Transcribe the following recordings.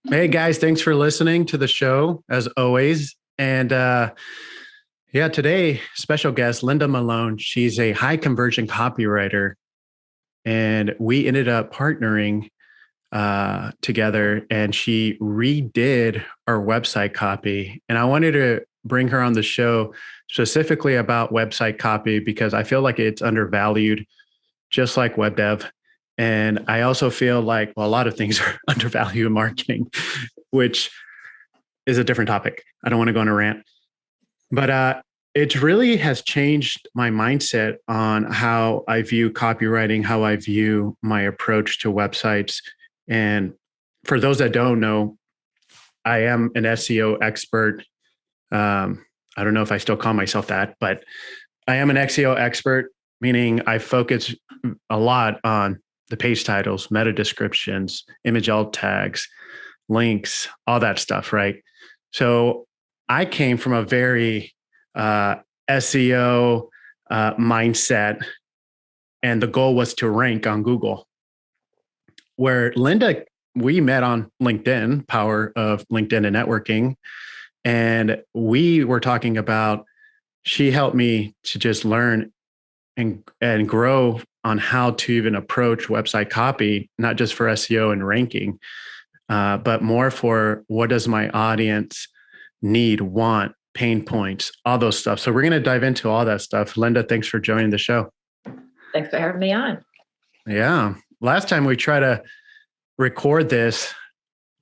Hey guys, thanks for listening to the show as always. And yeah, today, special guest Linda Melone. She's a high conversion copywriter, and we ended up partnering together. And she redid our website copy. And I wanted to bring her on the show specifically about website copy because I feel like it's undervalued, just like web dev. And I also feel like, well, a lot of things are undervalued in marketing, which is a different topic. I don't want to go on a rant, but it really has changed my mindset on how I view copywriting, how I view my approach to websites. And for those that don't know, I am an SEO expert. I don't know if I still call myself that, but I am an SEO expert, meaning I focus a lot on the page titles, meta descriptions, image alt tags, links, all that stuff, right? So I came from a very SEO mindset, and the goal was to rank on Google. Where Linda, we met on LinkedIn, power of LinkedIn and networking, and we were talking about, she helped me to just learn and grow on how to even approach website copy, not just for SEO and ranking, but more for what does my audience need, want, pain points, all those stuff. So we're going to dive into all that stuff. Linda, thanks for joining the show. Thanks for having me on. Yeah. Last time we tried to record this,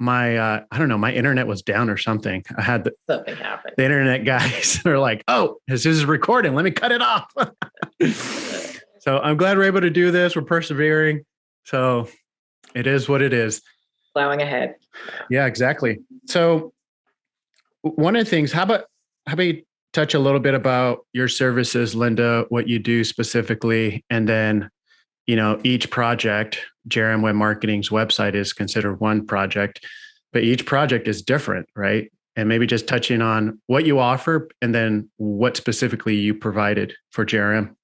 my my internet was down or something. I had something happened. The internet guys are like, oh, this is recording. Let me cut it off. So I'm glad we're able to do this. We're persevering. So it is what it is. Plowing ahead. Yeah, exactly. So one of the things, how about you touch a little bit about your services, Linda, what you do specifically, and then, each project, JRM Web Marketing's website is considered one project, but each project is different, right? And maybe just touching on what you offer and then what specifically you provided for JRM.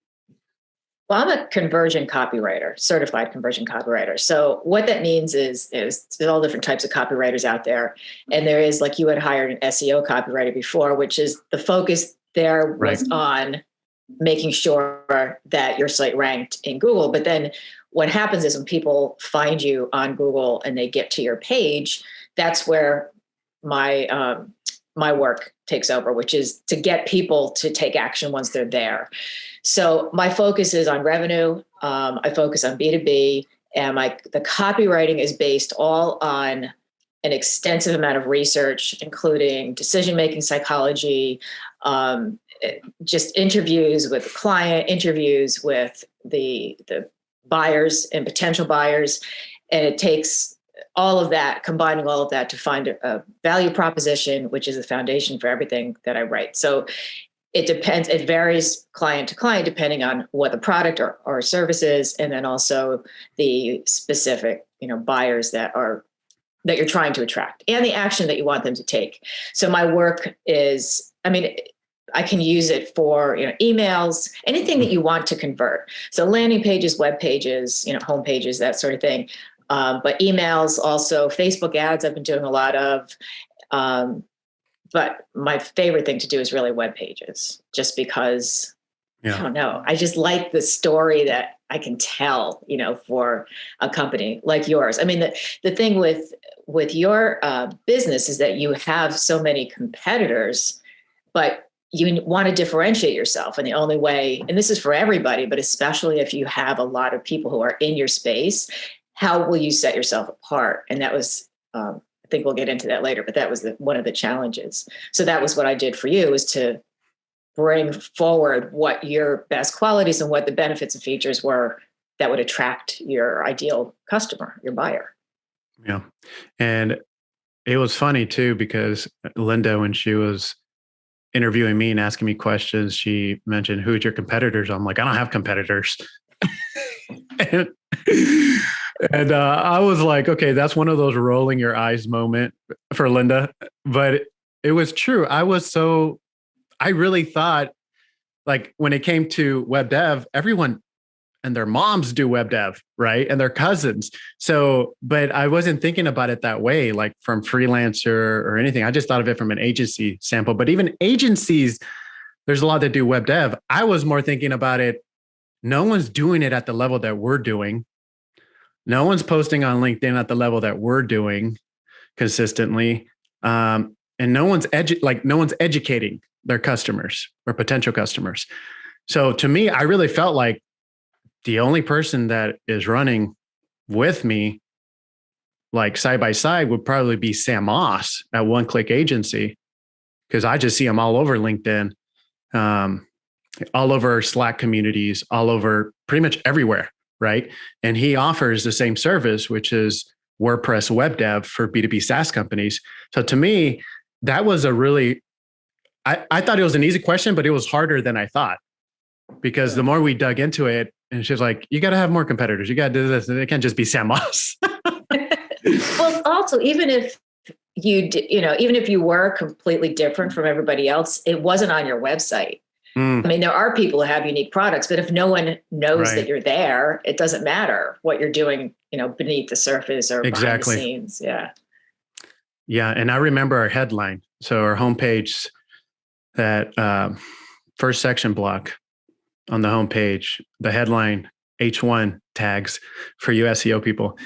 Well, I'm a conversion copywriter, certified conversion copywriter. So what that means is there's all different types of copywriters out there. And there is, like you had hired an SEO copywriter before, which is the focus there was on making sure that your site ranked in Google. But then what happens is when people find you on Google and they get to your page, that's where my my work takes over, which is to get people to take action once they're there. So my focus is on revenue. I focus on B2B, and the copywriting is based all on an extensive amount of research, including decision-making psychology, just interviews with the client, interviews with the buyers and potential buyers. And it takes all of that, combining all of that to find a value proposition, which is the foundation for everything that I write. So it depends. It varies client to client, depending on what the product or service is, and then also the specific, buyers that you're trying to attract and the action that you want them to take. So my work is, I can use it for, emails, anything that you want to convert. So landing pages, web pages, home pages, that sort of thing. But emails, also Facebook ads, I've been doing a lot of. But my favorite thing to do is really web pages, just because, I don't know, I just like the story that I can tell, for a company like yours. The thing with your business is that you have so many competitors, but you want to differentiate yourself. And the only way, and this is for everybody, but especially if you have a lot of people who are in your space, how will you set yourself apart? And that was, I think we'll get into that later, but that was one of the challenges. So that was what I did for you, was to bring forward what your best qualities and what the benefits and features were that would attract your ideal customer, your buyer. Yeah. And it was funny too, because Linda, when she was interviewing me and asking me questions, she mentioned, who's your competitors? I'm like, I don't have competitors. And I was like, okay, that's one of those rolling your eyes moment for Linda. But it was true. I really thought, like, when it came to web dev, everyone and their moms do web dev, right? And their cousins. So, but I wasn't thinking about it that way, like from freelancer or anything. I just thought of it from an agency sample. But even agencies, there's a lot that do web dev. I was more thinking about it. No one's doing it at the level that we're doing. No one's posting on LinkedIn at the level that we're doing consistently. And no one's educating their customers or potential customers. So to me, I really felt like the only person that is running with me, like side by side, would probably be Sam Moss at One Click Agency, because I just see him all over LinkedIn, all over Slack communities, all over pretty much everywhere, right? And he offers the same service, which is WordPress web dev for B2B SaaS companies. So to me, that was a really, I thought it was an easy question, but it was harder than I thought, because the more we dug into it, and she's like, you got to have more competitors. You got to do this. It can't just be Sam Moss. Well, also, even if even if you were completely different from everybody else, it wasn't on your website. I mean, there are people who have unique products, but if no one knows that you're there, it doesn't matter what you're doing, beneath the surface or behind the scenes. Yeah. Yeah. And I remember our headline. So our homepage, that first section block on the homepage, the headline H1 tags for you SEO people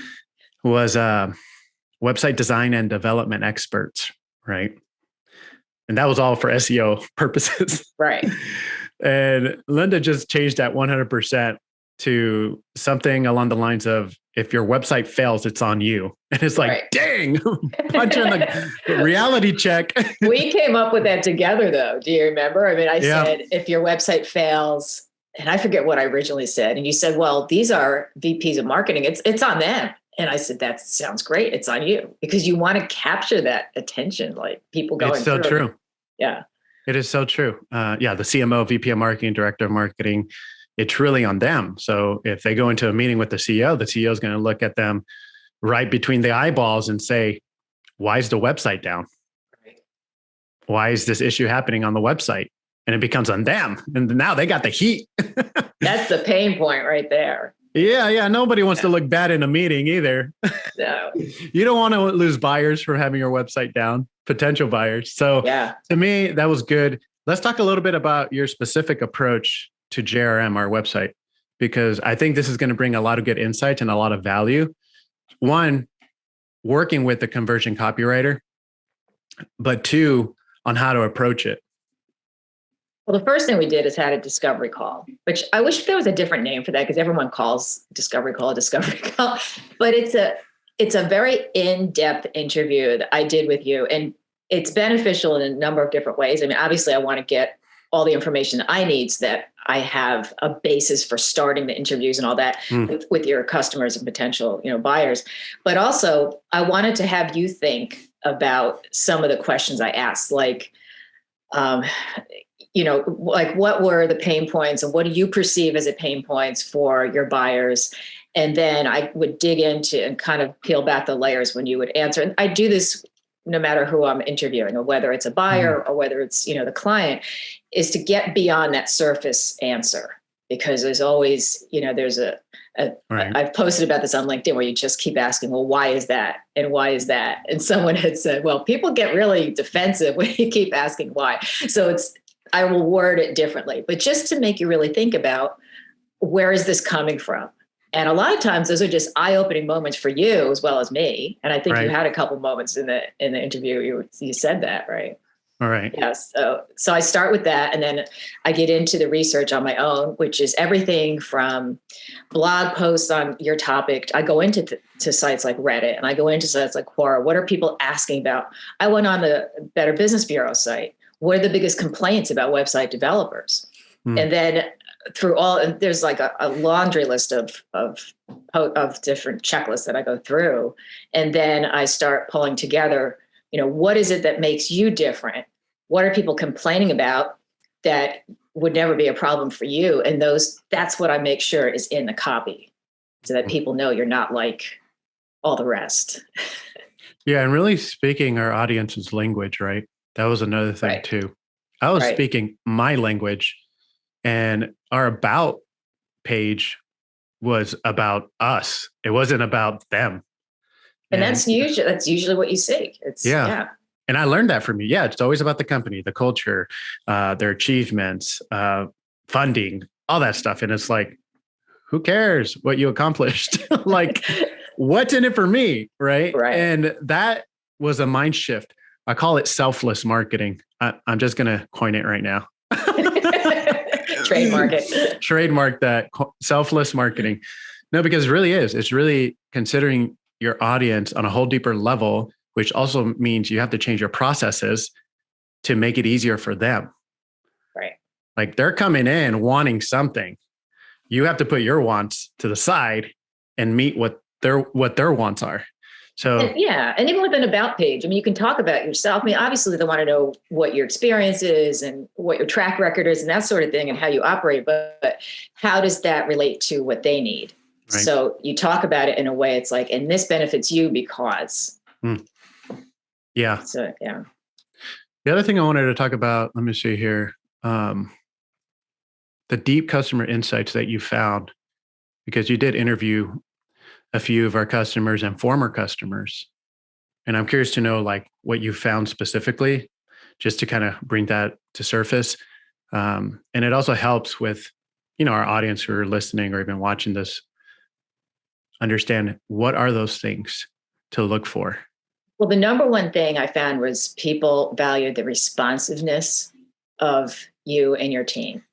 was website design and development experts, right? And that was all for SEO purposes. Right. And Linda just changed that 100% to something along the lines of, if your website fails, it's on you. And it's like, dang, punch in the reality check. We came up with that together, though. Do you remember? I mean, I said, if your website fails, and I forget what I originally said. And you said, well, these are VPs of marketing. It's on them. And I said, that sounds great. It's on you, because you want to capture that attention, like people going through. It's so true. Yeah. It is so true. The CMO, VP of marketing, director of marketing, it's really on them. So if they go into a meeting with the CEO is going to look at them right between the eyeballs and say, why is the website down? Why is this issue happening on the website? And it becomes on them. And now they got the heat. That's the pain point right there. Yeah. Nobody wants to look bad in a meeting either. No. You don't want to lose buyers for having your website down, potential buyers. So to me, that was good. Let's talk a little bit about your specific approach to JRM, our website, because I think this is going to bring a lot of good insights and a lot of value. One, working with the conversion copywriter, but two, on how to approach it. Well, the first thing we did is had a discovery call, which I wish there was a different name for that, because everyone calls discovery call a discovery call. But it's a very in-depth interview that I did with you, and it's beneficial in a number of different ways. I mean, obviously, I want to get all the information I need so that I have a basis for starting the interviews and all that with your customers and potential, buyers. But also, I wanted to have you think about some of the questions I asked, like, like what were the pain points and what do you perceive as a pain points for your buyers? And then I would dig into and kind of peel back the layers when you would answer. And I do this no matter who I'm interviewing, or whether it's a buyer or whether it's, the client, is to get beyond that surface answer, because there's always, there's I've posted about this on LinkedIn, where you just keep asking, well, why is that? And why is that? And someone had said, well, people get really defensive when you keep asking why. So I will word it differently, but just to make you really think about, where is this coming from? And a lot of times those are just eye-opening moments for you as well as me. And I think you had a couple moments in the interview. You said that, right? All right. Yes. So I start with that, and then I get into the research on my own, which is everything from blog posts on your topic. I go into to sites like Reddit, and I go into sites like Quora. What are people asking about? I went on the Better Business Bureau site. What are the biggest complaints about website developers? And then there's like a laundry list of different checklists that I go through. And then I start pulling together, what is it that makes you different? What are people complaining about that would never be a problem for you? And that's what I make sure is in the copy, so that people know you're not like all the rest. Yeah. And really speaking our audience's language, right? That was another thing too. I was speaking my language, and our about page was about us. It wasn't about them. And that's usually what you see. Yeah. And I learned that from you. Yeah. It's always about the company, the culture, their achievements, funding, all that stuff. And it's like, who cares what you accomplished? Like, what's in it for me? Right. And that was a mind shift. I call it selfless marketing. I'm just going to coin it right now. Trademark that, selfless marketing. No, because it really is. It's really considering your audience on a whole deeper level, which also means you have to change your processes to make it easier for them. Right. Like they're coming in wanting something. You have to put your wants to the side and meet what their wants are. So and even with an about page, I mean, you can talk about yourself. I mean, obviously they want to know what your experience is and what your track record is and that sort of thing and how you operate, but how does that relate to what they need? Right. So you talk about it in a way it's like, and this benefits you because. Yeah. So, yeah. The other thing I wanted to talk about, let me see here. The deep customer insights that you found, because you did interview a few of our customers and former customers. And I'm curious to know like what you found specifically, just to kind of bring that to surface. And it also helps with, our audience who are listening or even watching this, understand what are those things to look for. Well, the number one thing I found was people valued the responsiveness of you and your team.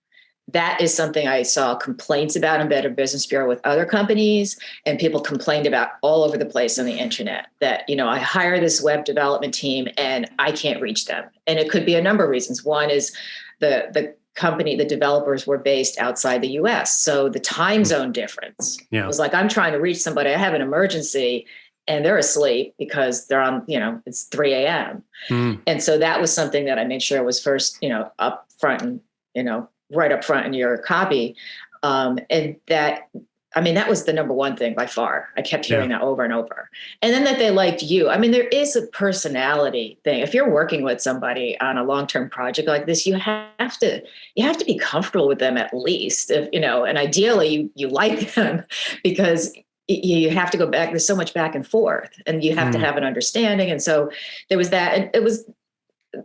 That is something I saw complaints about in Better Business Bureau with other companies, and people complained about all over the place on the internet that, I hire this web development team and I can't reach them. And it could be a number of reasons. One is the company, the developers were based outside the US. So the time zone difference was like, I'm trying to reach somebody, I have an emergency and they're asleep because they're on, it's 3 a.m. And so that was something that I made sure was first, up front and, right up front in your copy. And that was the number one thing by far. I kept hearing that over and over. And then that they liked you. I mean, there is a personality thing. If you're working with somebody on a long-term project like this, you have to be comfortable with them at least, and ideally you like them because you have to go back. There's so much back and forth and you have to have an understanding. And so there was that, and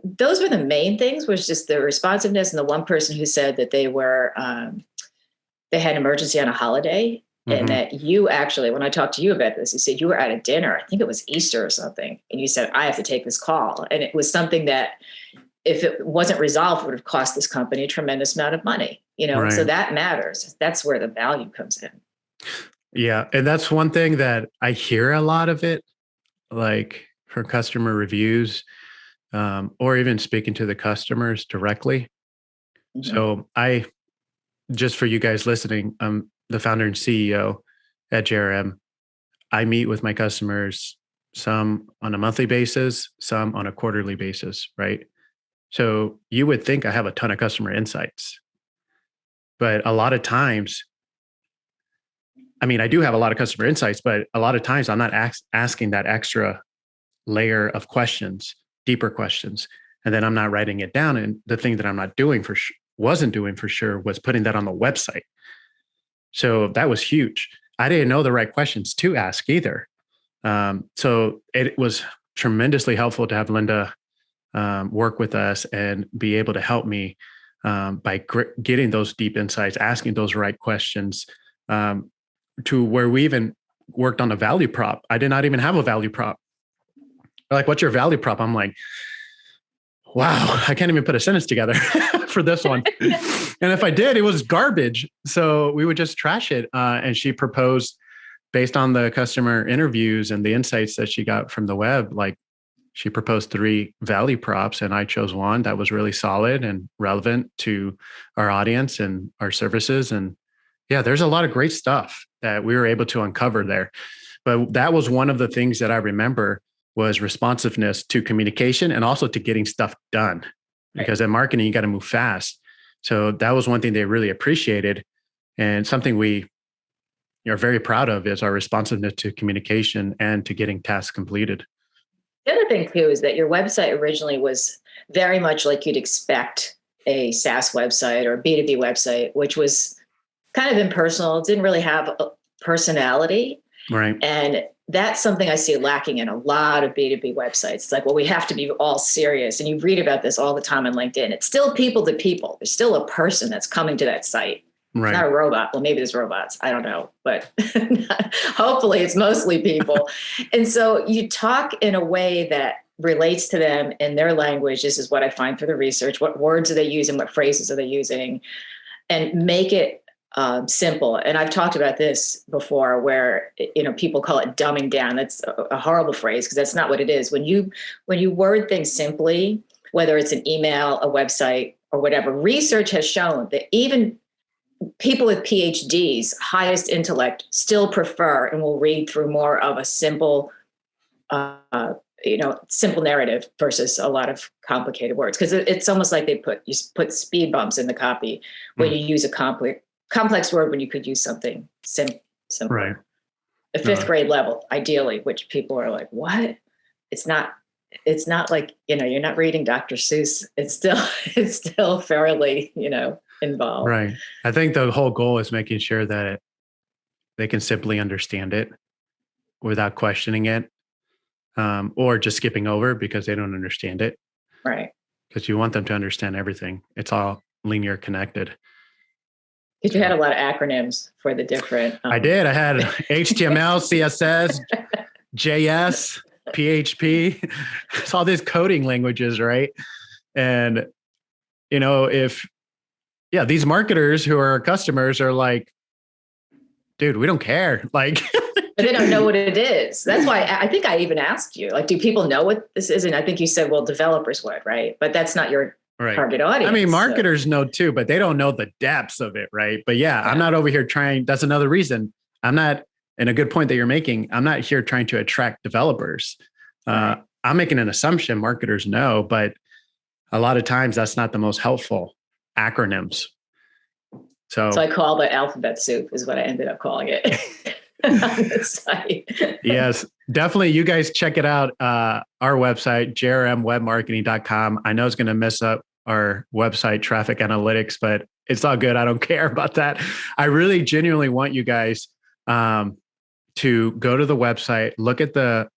those were the main things, was just the responsiveness. And the one person who said that they had an emergency on a holiday, and that you actually, when I talked to you about this, you said you were at a dinner, I think it was Easter or something. And you said, I have to take this call. And it was something that if it wasn't resolved, would have cost this company a tremendous amount of money, Right. So that matters. That's where the value comes in. Yeah. And that's one thing that I hear a lot of it, like for customer reviews, or even speaking to the customers directly. So just for you guys listening, I'm the founder and CEO at JRM. I meet with my customers, some on a monthly basis, some on a quarterly basis, right? So you would think I have a ton of customer insights, but a lot of times, I do have a lot of customer insights, but a lot of times I'm not asking that extra layer of questions, deeper questions, and then I'm not writing it down. And the thing that I'm not doing wasn't doing for sure was putting that on the website. So that was huge. I didn't know the right questions to ask either. So it was tremendously helpful to have Linda work with us and be able to help me by getting those deep insights, asking those right questions, to where we even worked on a value prop. I did not even have a value prop. They're like, what's your value prop? I'm like, wow, I can't even put a sentence together for this one. And if I did, it was garbage. So we would just trash it. And she proposed, based on the customer interviews and the insights that she got from the web, like she proposed 3 value props, and I chose one that was really solid and relevant to our audience and our services. And yeah, there's a lot of great stuff that we were able to uncover there. But that was one of the things that I remember was responsiveness to communication and also to getting stuff done. Because in marketing, you got to move fast. So that was one thing they really appreciated. And something we are very proud of is our responsiveness to communication and to getting tasks completed. The other thing too is that your website originally was very much like you'd expect a SaaS website or B2B website, which was kind of impersonal. It didn't really have personality. Right. And that's something I see lacking in a lot of B2B websites. It's like, well, we have to be all serious. And you read about this all the time on LinkedIn. It's still people to people. There's still a person that's coming to that site. Right. Not a robot. Well, maybe there's robots. I don't know. But hopefully it's mostly people. And so you talk in a way that relates to them in their language. This is what I find through the research. What words are they using? What phrases are they using? And make it simple. And I've talked about this before where, people call it dumbing down. That's a horrible phrase because that's not what it is. When you word things simply, whether it's an email, a website, or whatever, research has shown that even people with PhDs, highest intellect, still prefer and will read through more of a simple, simple narrative versus a lot of complicated words. Because it's almost like you put speed bumps in the copy when you use a complex word when you could use something simple. Right. The fifth grade level, ideally, which people are like, what? It's not like, you're not reading Dr. Seuss. It's still fairly, involved. Right. I think the whole goal is making sure that they can simply understand it without questioning it, or just skipping over because they don't understand it. Right. Because you want them to understand everything. It's all linear connected. Because you had a lot of acronyms for the different. I did. I had HTML, CSS, JS, PHP. It's all these coding languages, right? And, these marketers who are customers are like, dude, we don't care. Like, but they don't know what it is. That's why I think I even asked you, like, do people know what this is? And I think you said, well, developers would, right? But that's not your target audience. I mean, marketers know too, but they don't know the depths of it, right? But yeah, I'm not over here trying. That's another reason. I'm not, and a good point that you're making, I'm not here trying to attract developers. Right. I'm making an assumption marketers know, but a lot of times that's not the most helpful acronyms. So I call it alphabet soup is what I ended up calling it on the site. Yes, definitely. You guys check it out. Our website, jrmwebmarketing.com. I know it's going to mess up our website traffic analytics, but it's all good. I don't care about that. I really genuinely want you guys to go to the website, look at the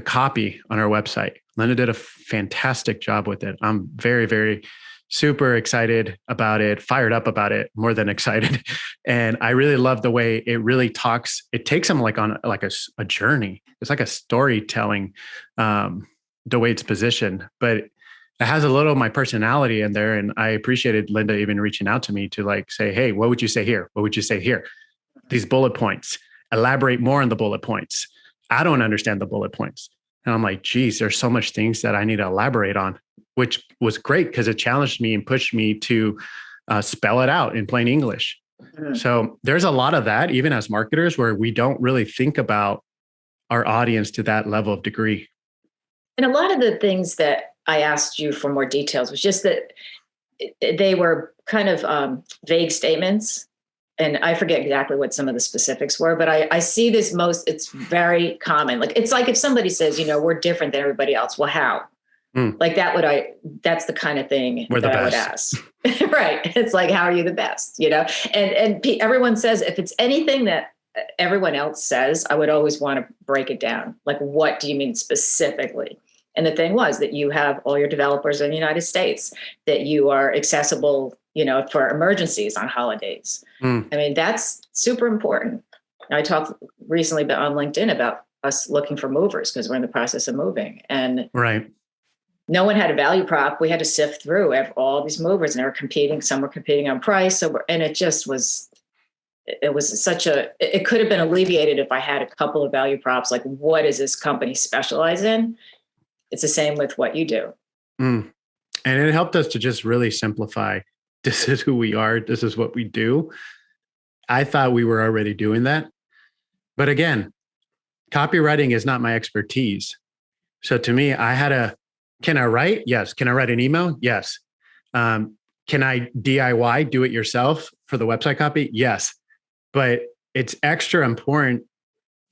copy on our website. Linda did a fantastic job with it. I'm very, very super excited about it, fired up about it, more than excited. And I really love the way it really talks. It takes them like on like a journey. It's like a storytelling, the way it's positioned, but it has a little of my personality in there. And I appreciated Linda even reaching out to me to like say, hey, what would you say here? What would you say here? These bullet points, elaborate more on the bullet points. I don't understand the bullet points. And I'm like, geez, there's so much things that I need to elaborate on, which was great because it challenged me and pushed me to spell it out in plain English. Mm-hmm. So there's a lot of that, even as marketers, where we don't really think about our audience to that level of degree. And a lot of the things that I asked you for more details was just that they were kind of vague statements. And I forget exactly what some of the specifics were, but I see this it's very common. Like, it's like if somebody says, we're different than everybody else. Well, how? Like that's the kind of thing that I would ask. Right. It's like, how are you the best? And everyone says, if it's anything that everyone else says, I would always want to break it down. Like, what do you mean specifically? And the thing was that you have all your developers in the United States, that you are accessible, for emergencies on holidays. I mean, that's super important. I talked recently on LinkedIn about us looking for movers because we're in the process of moving. And right. No one had a value prop. We had to sift through all these movers, and they were competing. Some were competing on price. And it just was, it could have been alleviated if I had a couple of value props. Like, what does this company specialize in? It's the same with what you do. And it helped us to just really simplify. This is who we are. This is what we do. I thought we were already doing that. But again, copywriting is not my expertise. So to me, can I write? Yes. Can I write an email? Yes. Can I DIY, do it yourself for the website copy? Yes. But it's extra important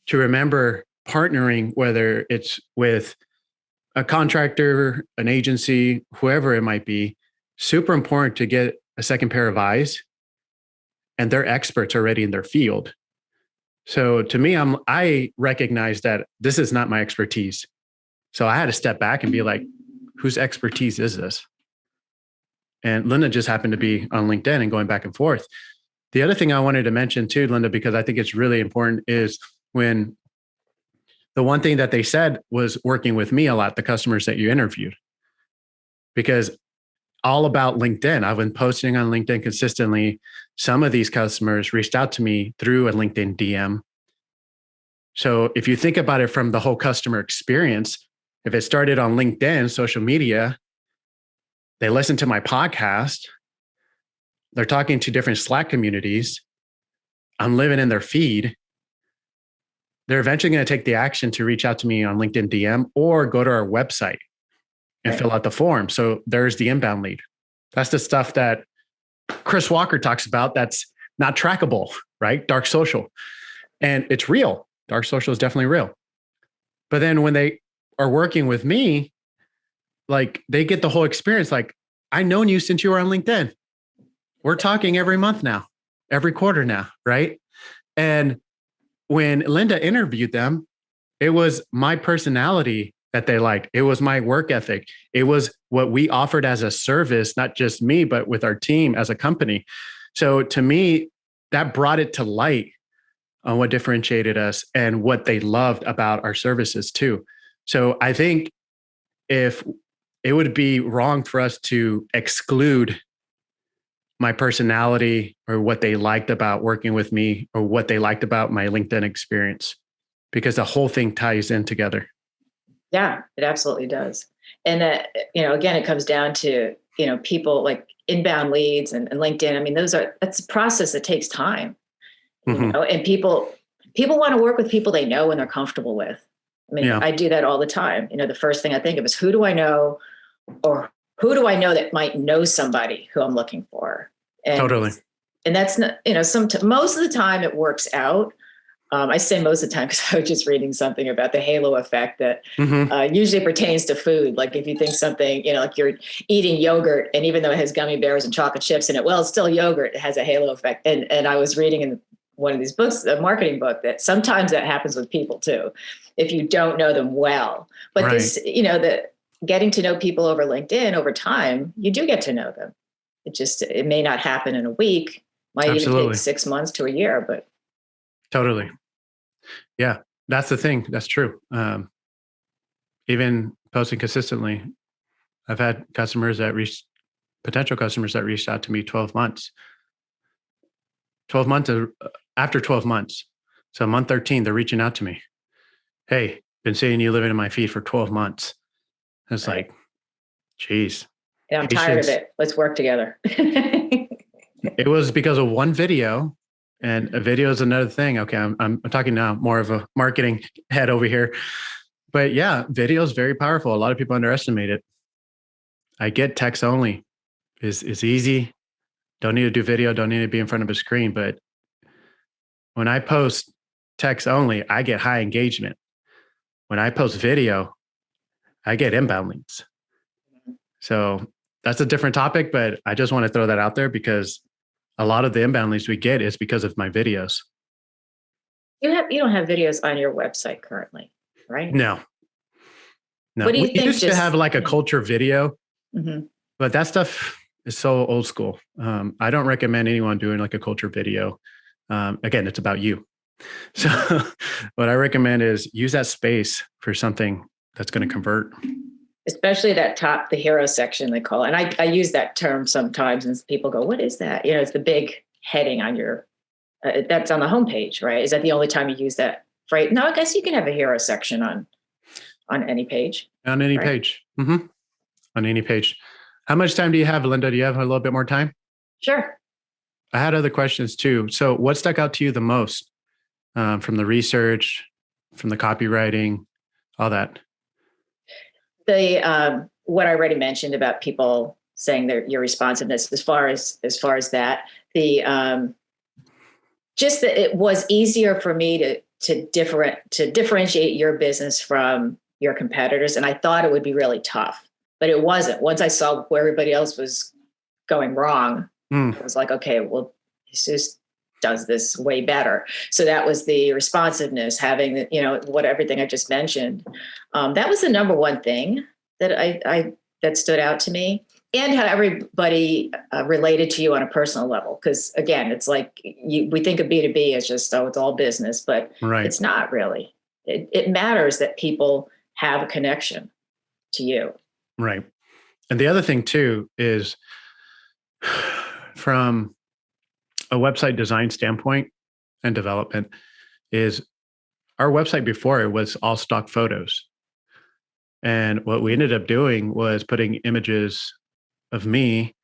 to remember partnering, whether it's with a contractor, an agency, whoever it might be. Super important to get a second pair of eyes, and they're experts already in their field. So to me, I recognize that this is not my expertise. So I had to step back and be like, whose expertise is this? And Linda just happened to be on LinkedIn and going back and forth. The other thing I wanted to mention too, Linda, because I think it's really important, is when the one thing that they said was working with me a lot, the customers that you interviewed, because all about LinkedIn. I've been posting on LinkedIn consistently. Some of these customers reached out to me through a LinkedIn DM. So if you think about it from the whole customer experience, if it started on LinkedIn, social media, they listen to my podcast, they're talking to different Slack communities, I'm living in their feed, they're eventually going to take the action to reach out to me on LinkedIn DM or go to our website and fill out the form. So there's the inbound lead. That's the stuff that Chris Walker talks about that's not trackable, right? Dark social. And it's real. Dark social is definitely real. But then when they are working with me, like they get the whole experience. Like, I've known you since you were on LinkedIn. We're talking every month now, every quarter now, right? And when Linda interviewed them, it was my personality that they liked. It was my work ethic. It was what we offered as a service, not just me, but with our team as a company. So to me, that brought it to light on what differentiated us and what they loved about our services too. So I think if it would be wrong for us to exclude my personality or what they liked about working with me or what they liked about my LinkedIn experience, because the whole thing ties in together. Yeah, it absolutely does. And again, it comes down to, people like inbound leads and LinkedIn. I mean, that's a process that takes time, and people want to work with people they know and they're comfortable with. I mean, I do that all the time. The first thing I think of is, who do I know, or who do I know that might know somebody who I'm looking for? And, totally. And that's not, most of the time it works out. I say most of the time because I was just reading something about the halo effect that usually pertains to food. Like if you think something, like you're eating yogurt, and even though it has gummy bears and chocolate chips in it, well, it's still yogurt. It has a halo effect. And I was reading in one of these books, a marketing book, that sometimes that happens with people too, if you don't know them well. But this, getting to know people over LinkedIn over time, you do get to know them. It may not happen in a week, might even take 6 months to a year, but. Totally. Yeah, that's the thing. That's true. Even posting consistently, I've had potential customers that reached out to me 12 months. 12 months, after 12 months. So month 13, they're reaching out to me. Hey, been seeing you living in my feed for 12 months. It's like, geez. Yeah, I'm tired of it. Let's work together. It was because of one video, and a video is another thing. Okay, I'm talking now more of a marketing head over here. But yeah, video is very powerful. A lot of people underestimate it. I get text only is easy. Don't need to do video. Don't need to be in front of a screen. But when I post text only, I get high engagement. When I post video, I get inbound leads. So that's a different topic, but I just want to throw that out there because a lot of the inbound leads we get is because of my videos. You don't have videos on your website currently, right? No. What do you think? We used to have like a culture video, but that stuff is so old school. I don't recommend anyone doing like a culture video. Again, it's about you. So what I recommend is use that space for something that's going to convert. Especially the hero section, they call it. And I use that term sometimes, and people go, what is that? It's the big heading on your, that's on the homepage, right? Is that the only time you use that phrase? No, I guess you can have a hero section on any page. On any page. On any page. How much time do you have, Linda? Do you have a little bit more time? Sure. I had other questions too. So what stuck out to you the most from the research, from the copywriting, all that? What I already mentioned about people saying your responsiveness, as far as that, just that it was easier for me to differentiate your business from your competitors. And I thought it would be really tough, but it wasn't. Once I saw where everybody else was going wrong, I was like, okay, well, does this way better. So that was the responsiveness, having the, everything I just mentioned. That was the number one thing that I that stood out to me, and how everybody related to you on a personal level. Because again, it's like we think of B2B as just, it's all business, but it's not really. It matters that people have a connection to you. Right. And the other thing too is, from a website design standpoint and development, is our website before it was all stock photos. And what we ended up doing was putting images of me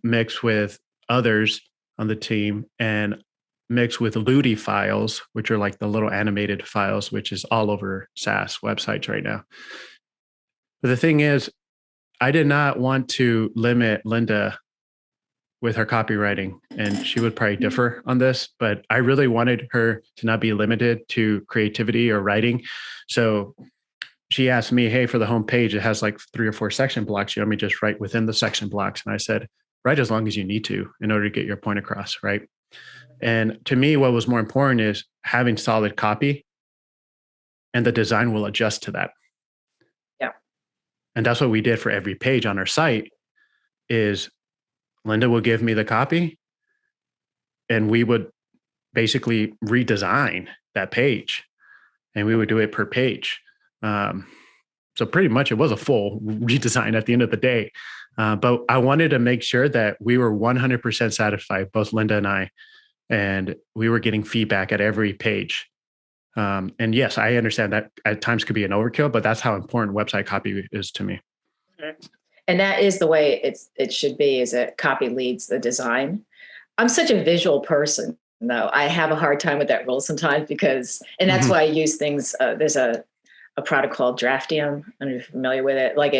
mixed with others on the team, and mixed with Ludi files, which are like the little animated files, which is all over SaaS websites right now. But the thing is, I did not want to limit Linda with her copywriting, and she would probably differ on this, but I really wanted her to not be limited to creativity or writing. So she asked me, hey, for the homepage, it has like 3 or 4 section blocks. You want me to just write within the section blocks? And I said, write as long as you need to in order to get your point across, right? And to me, what was more important is having solid copy, and the design will adjust to that. Yeah. And that's what we did for every page on our site. Is Linda will give me the copy, and we would basically redesign that page, and we would do it per page. So pretty much it was a full redesign at the end of the day. But I wanted to make sure that we were 100% satisfied, both Linda and I, and we were getting feedback at every page. And yes, I understand that at times could be an overkill, but that's how important website copy is to me. And that is the way it should be, is that copy leads the design. I'm such a visual person, though. I have a hard time with that rule sometimes, and that's why I use things. There's a product called Draftium. I don't know if you're familiar with it. Like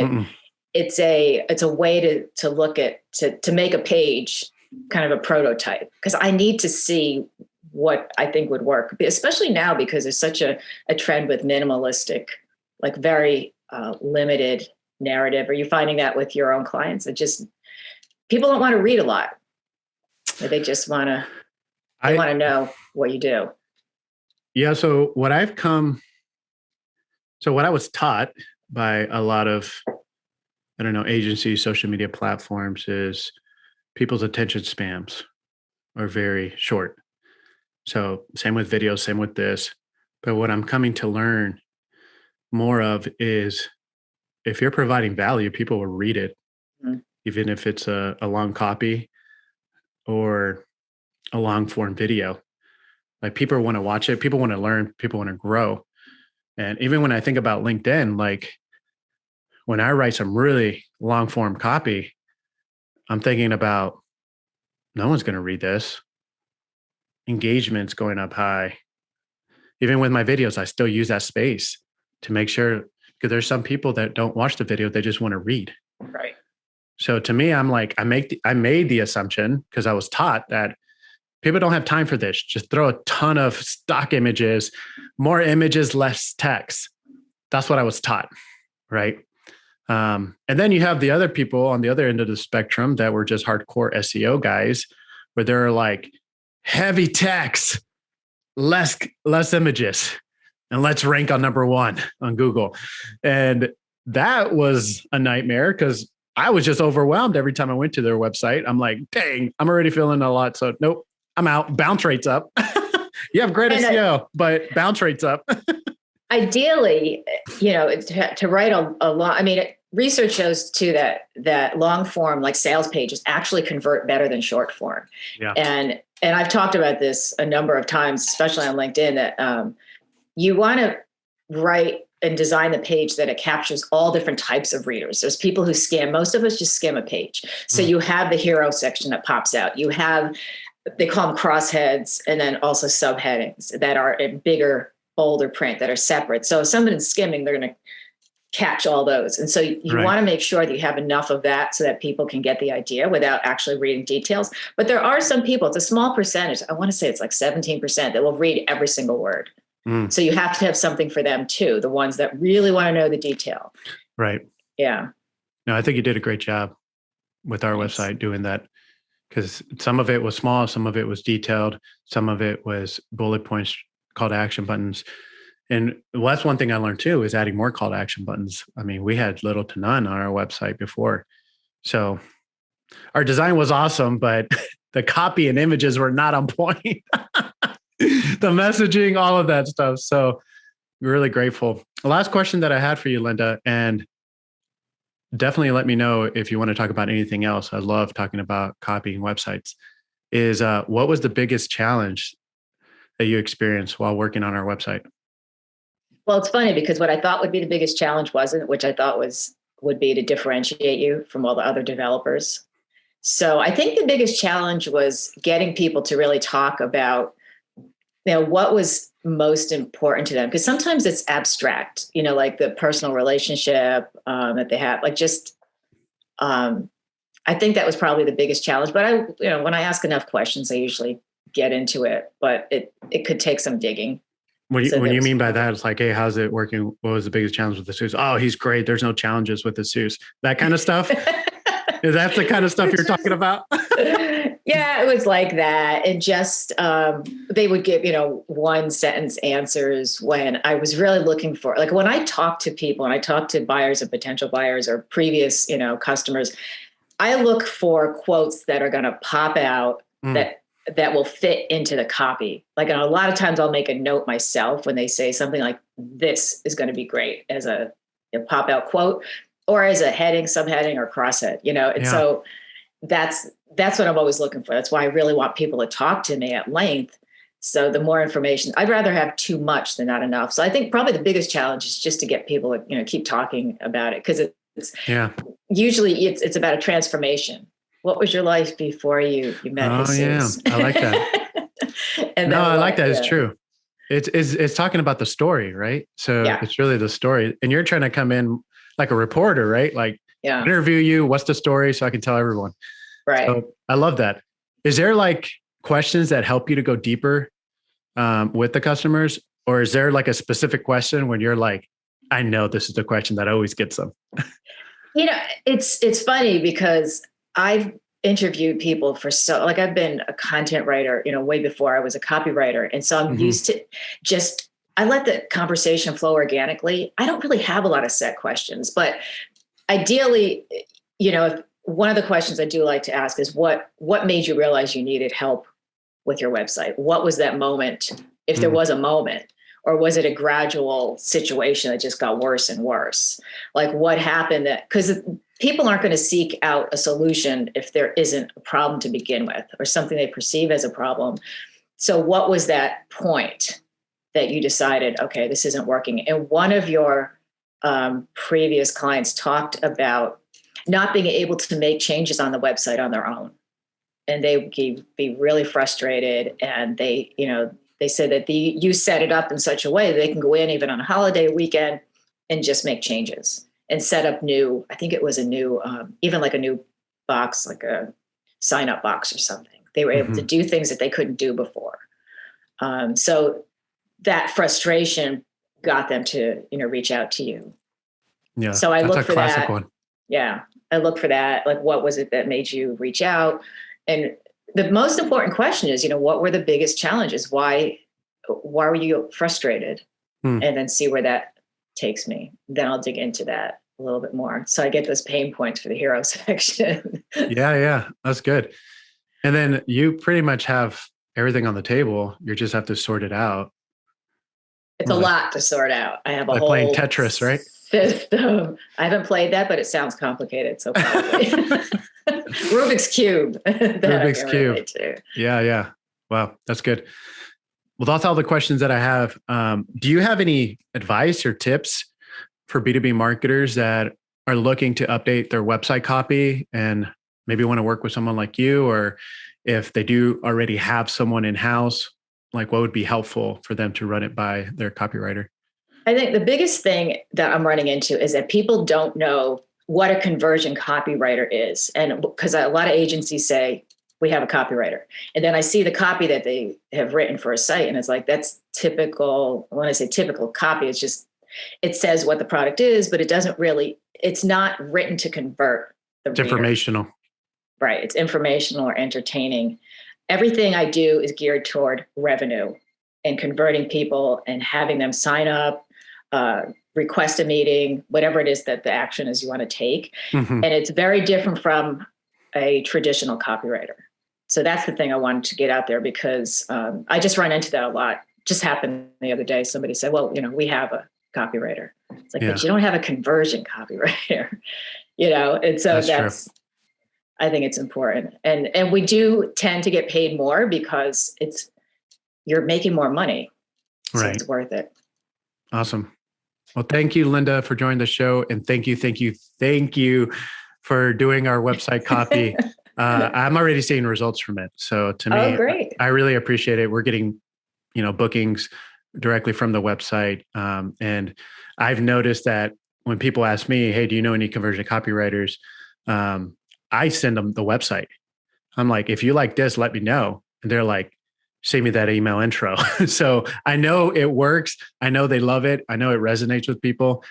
it's a way to look at, to make a page kind of a prototype, because I need to see what I think would work, especially now because there's such a trend with minimalistic, like very limited narrative. Are you finding that with your own clients? People don't want to read a lot. They just want to know what you do. Yeah. So what I was taught by a lot of, agencies, social media platforms, is people's attention spans are very short. So same with videos, same with this. But what I'm coming to learn more of is, if you're providing value, people will read it, even if it's a long copy or a long form video. Like, people want to watch it, people want to learn, people want to grow. And even when I think about LinkedIn, like when I write some really long form copy, I'm thinking about, no one's going to read this. Engagement's going up high. Even with my videos, I still use that space to make sure, because there's some people that don't watch the video, they just want to read. Right. So to me, I'm like, I made the assumption, because I was taught that people don't have time for this. Just throw a ton of stock images, more images, less text. That's what I was taught, right? And then you have the other people on the other end of the spectrum that were just hardcore SEO guys, where they're like, heavy text, less images, and let's rank on number 1 on Google. And that was a nightmare, because I was just overwhelmed every time I went to their website. I'm like, dang, I'm already feeling a lot. So nope, I'm out. Bounce rates up. You have great SEO, but bounce rates up. Ideally, to write a long, research shows too that long form, like sales pages, actually convert better than short form. Yeah. And I've talked about this a number of times, especially on LinkedIn, that you want to write and design the page that it captures all different types of readers. There's people who skim. Most of us just skim a page. So you have the hero section that pops out. You have, they call them crossheads, and then also subheadings that are in bigger, bolder print that are separate. So if someone's skimming, they're going to catch all those. And so you want to make sure that you have enough of that so that people can get the idea without actually reading details. But there are some people, it's a small percentage, I want to say it's like 17%, that will read every single word. So you have to have something for them too, the ones that really want to know the detail. Right. Yeah. No, I think you did a great job with our website doing that. because some of it was small, some of it was detailed, some of it was bullet points, call to action buttons. And well, that's one thing I learned too, is adding more call to action buttons. I mean, we had little to none on our website before. So our design was awesome, but the copy and images were not on point. The messaging, all of that stuff. So we're really grateful. The last question that I had for you, Linda, and definitely let me know if you want to talk about anything else. I love talking about copying websites. Is what was the biggest challenge that you experienced while working on our website? Well, it's funny because what I thought would be the biggest challenge wasn't, which I thought would be to differentiate you from all the other developers. So I think the biggest challenge was getting people to really talk about, what was most important to them. Because sometimes it's abstract, like the personal relationship that they have, like just, I think that was probably the biggest challenge. But when I ask enough questions, I usually get into it, but it could take some digging. When you mean by that, it's like, hey, how's it working? What was the biggest challenge with the Zeus? Oh, he's great. There's no challenges with the Zeus. That kind of stuff. Is that the kind of stuff you're talking about? Yeah, it was like that. And just they would give, one sentence answers when I was really looking for, like when I talk to people and I talk to buyers and potential buyers or previous, customers, I look for quotes that are going to pop out that will fit into the copy. Like, and a lot of times I'll make a note myself when they say something like, this is going to be great as a pop out quote or as a heading, subheading, or crosshead, And so that's what I'm always looking for. That's why I really want people to talk to me at length. So the more information, I'd rather have too much than not enough. So I think probably the biggest challenge is just to get people to, keep talking about it. Cause it's usually it's about a transformation. What was your life before you met Jesus? Yeah. I like that. I like that. It's true. It's talking about the story, right? So it's really the story. And you're trying to come in like a reporter, right? Like interview you, what's the story? So I can tell everyone. Right. So I love that. Is there like questions that help you to go deeper with the customers? Or is there like a specific question when you're like, I know this is the question that always gets them? It's funny because I've interviewed people I've been a content writer, way before I was a copywriter. And so I'm used to I let the conversation flow organically. I don't really have a lot of set questions, but ideally, if one of the questions I do like to ask is what made you realize you needed help with your website? What was that moment? If there was a moment, or was it a gradual situation that just got worse and worse? Like what happened because people aren't going to seek out a solution if there isn't a problem to begin with or something they perceive as a problem. So what was that point that you decided, okay, this isn't working? And one of your previous clients talked about not being able to make changes on the website on their own. And they would be really frustrated. And they said that you set it up in such a way that they can go in even on a holiday weekend and just make changes and set up new, I think it was a new, even like a new box, like a sign up box or something. They were able to do things that they couldn't do before. So that frustration got them to, reach out to you. Yeah. So I look for that. One. Yeah. I look for that. Like, what was it that made you reach out? And the most important question is, what were the biggest challenges? Why were you frustrated? And then see where that takes me. Then I'll dig into that a little bit more. So I get those pain points for the hero section. Yeah. That's good. And then you pretty much have everything on the table. You just have to sort it out. It's a lot to sort out. I have a whole playing Tetris, right? System. I haven't played that, but it sounds complicated. So probably Rubik's Cube. Rubik's Cube. Yeah. Wow. That's good. Well, that's all the questions that I have. Do you have any advice or tips for B2B marketers that are looking to update their website copy and maybe want to work with someone like you, or if they do already have someone in-house, like what would be helpful for them to run it by their copywriter? I think the biggest thing that I'm running into is that people don't know what a conversion copywriter is. And because a lot of agencies say, we have a copywriter. And then I see the copy that they have written for a site. And it's like, that's typical. When I say typical copy, it's just, it says what the product is, but it doesn't really, it's not written to convert the reader. Informational. right? It's informational or entertaining. Everything I do is geared toward revenue and converting people and having them sign up, request a meeting, whatever it is that the action is you want to take. Mm-hmm. And it's very different from a traditional copywriter. So that's the thing I wanted to get out there, because I just run into that a lot. Just happened the other day. Somebody said, well, we have a copywriter. It's like, but you don't have a conversion copywriter, And so that's I think it's important. And we do tend to get paid more because you're making more money. So it's worth it. Awesome. Well, thank you, Linda, for joining the show. And thank you for doing our website copy. I'm already seeing results from it. So to me, great. I really appreciate it. We're getting, bookings directly from the website. And I've noticed that when people ask me, hey, do you know any conversion copywriters? I send them the website. I'm like, if you like this, let me know. And they're like, send me that email intro. So I know it works. I know they love it. I know it resonates with people.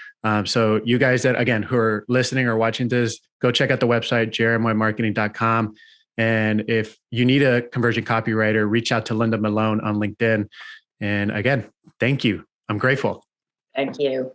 So you guys that, again, who are listening or watching this, go check out the website, jrmymarketing.com. And if you need a conversion copywriter, reach out to Linda Melone on LinkedIn. And again, thank you. I'm grateful. Thank you.